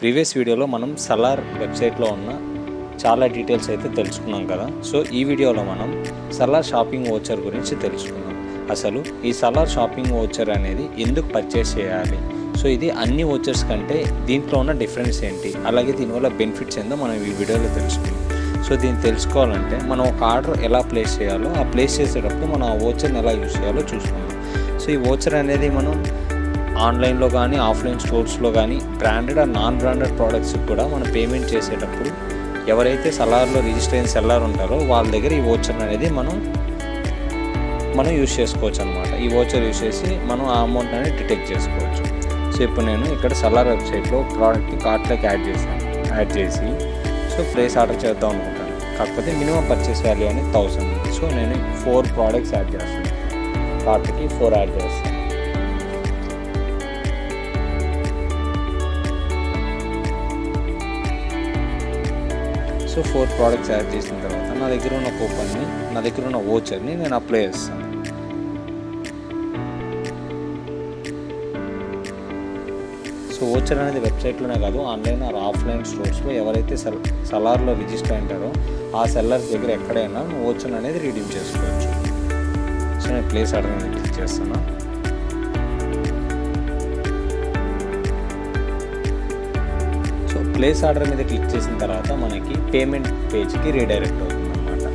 Previous వీడియోలో మనం సలార్ వెబ్సైట్లో ఉన్న చాలా డీటెయిల్స్ అయితే తెలుసుకున్నాం కదా. సో ఈ వీడియోలో మనం సలార్ షాపింగ్ వోచర్ గురించి తెలుసుకుందాం. అసలు ఈ సలార్ షాపింగ్ వోచర్ అనేది ఎందుకు పర్చేస్ చేయాలి, సో ఇది అన్ని వోచర్స్ కంటే దీంట్లో ఉన్న డిఫరెన్స్ ఏంటి, అలాగే దీనివల్ల బెనిఫిట్స్ ఏందో మనం ఈ వీడియోలో తెలుసుకుందాం. సో దీన్ని తెలుసుకోవాలంటే మనం ఒక ఆర్డర్ ఎలా ప్లేస్ చేయాలో, ఆ ప్లేస్ చేసేటప్పుడు మనం ఆ వోచర్ని ఎలా యూజ్ చేయాలో చూసుకుందాం. సో ఈ వోచర్ అనేది మనం ఆన్లైన్లో కానీ ఆఫ్లైన్ స్టోర్స్లో కానీ branded and non branded products కూడా మనం పేమెంట్ చేసేటప్పుడు ఎవరైతే సలార్లో రిజిస్టర్ అయిన సెల్లర్ ఉంటారో వాళ్ళ దగ్గర ఈ వోచర్ అనేది మనం యూజ్ చేసుకోవచ్చు అనమాట. ఈ వోచర్ యూజ్ చేసి మనం ఆ అమౌంట్ అనేది డిటెక్ట్ చేసుకోవచ్చు. సో ఇప్పుడు నేను ఇక్కడ సలార్ వెబ్సైట్లో ప్రోడక్ట్ని కార్ట్లోకి యాడ్ చేసి సో ప్లేస్ ఆర్డర్ చేద్దాం అనుకుంటాను. కాకపోతే మినిమం పర్చేస్ వాల్యూ అనేది 1000. సో నేను 4 ప్రోడక్ట్స్ యాడ్ చేస్తాను, కార్ట్కి 4 యాడ్ చేస్తాను. సో 4 ప్రోడక్ట్స్ యాడ్ చేసిన తర్వాత నా దగ్గర ఉన్న కూపన్ని, నా దగ్గర ఉన్న వోచర్ని నేను అప్లై చేస్తాను. సో వోచర్ అనేది వెబ్సైట్లోనే కాదు, ఆన్లైన్ ఆర్ ఆఫ్లైన్ స్టోర్స్లో ఎవరైతే సలార్లో రిజిస్టర్ అయింటారో ఆ సెల్లర్స్ దగ్గర ఎక్కడైనా వోచర్ అనేది రిడీమ్ చేసుకోవచ్చు. సో నేను ప్లేస్ ఆర్డర్ అనేది క్లిక్ చేస్తాను. ప్లేస్ ఆర్డర్ మీద క్లిక్ చేసిన తర్వాత మనకి పేమెంట్ పేజ్కి రీడైరెక్ట్ అవుతుంది అన్నమాట.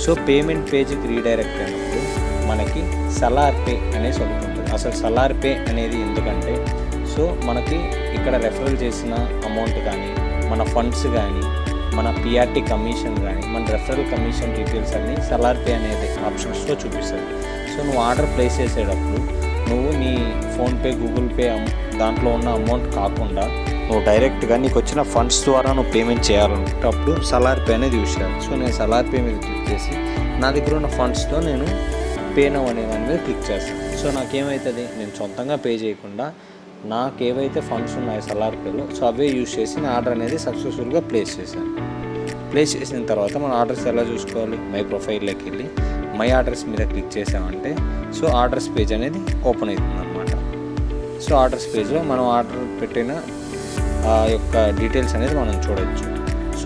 సో పేమెంట్ పేజ్కి రీడైరెక్ట్ అయినప్పుడు మనకి సలార్ పే అనేసి ఒకటి ఉంటుంది. అసలు సలార్ పే అనేది ఎందుకంటే, సో మనకి ఇక్కడ రెఫరల్ చేసిన అమౌంట్ కానీ, మన ఫండ్స్ కానీ, మన పిఆర్టీ కమిషన్ కానీ, మన రెఫరల్ కమిషన్ డీటెయిల్స్ అన్నీ సలార్ పే అనేది ఆప్షన్స్లో చూపిస్తుంది. సో నువ్వు ఆర్డర్ ప్లేస్ చేసేటప్పుడు నువ్వు నీ ఫోన్పే, గూగుల్ పే దాంట్లో ఉన్న అమౌంట్ కాకుండా నువ్వు డైరెక్ట్గా నీకు వచ్చిన ఫండ్స్ ద్వారా నువ్వు పేమెంట్ చేయాలనుకున్నప్పుడు సలార్ పే అనేది యూజ్ చేయాలి. సో నేను సలార్ పే మీద క్లిక్ చేసి నా దగ్గర ఉన్న ఫండ్స్తో నేను పే నౌ అనే దాని మీద క్లిక్ చేస్తాను. సో నాకేమవుతుంది, నేను సొంతంగా పే చేయకుండా నాకు ఏవైతే ఫండ్స్ ఉన్నాయో సలార్ పేలో, సో అవే యూజ్ చేసి నా ఆర్డర్ అనేది సక్సెస్ఫుల్గా ప్లేస్ చేశాను. ప్లేస్ చేసిన తర్వాత మన ఆర్డర్స్ ఎలా చూసుకోవాలి, మై ప్రొఫైల్లోకి వెళ్ళి మై ఆర్డర్స్ మీద క్లిక్ చేసామంటే సో ఆర్డర్స్ పేజ్ అనేది ఓపెన్ అవుతుంది అన్నమాట. సో ఆర్డర్స్ పేజ్లో మనం ఆర్డర్ పెట్టిన ఆ యొక్క డీటెయిల్స్ అనేది మనం చూడవచ్చు. సో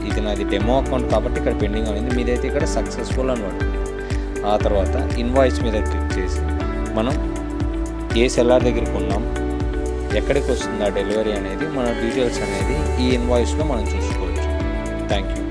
ఇది నాది డెమో అకౌంట్ కాబట్టి ఇక్కడ పెండింగ్ అనేది, మీదైతే ఇక్కడ సక్సెస్ఫుల్ అని పడుతుంది. ఆ తర్వాత ఇన్వాయిస్ మీద క్లిక్ చేసి మనం ఏ సెల్లర్ దగ్గరికి ఉన్నాం, ఎక్కడికి వస్తుంది ఆ డెలివరీ అనేది మన డీటెయిల్స్ అనేది ఈ ఇన్వాయిస్లో మనం చూసుకోవచ్చు. Thank you.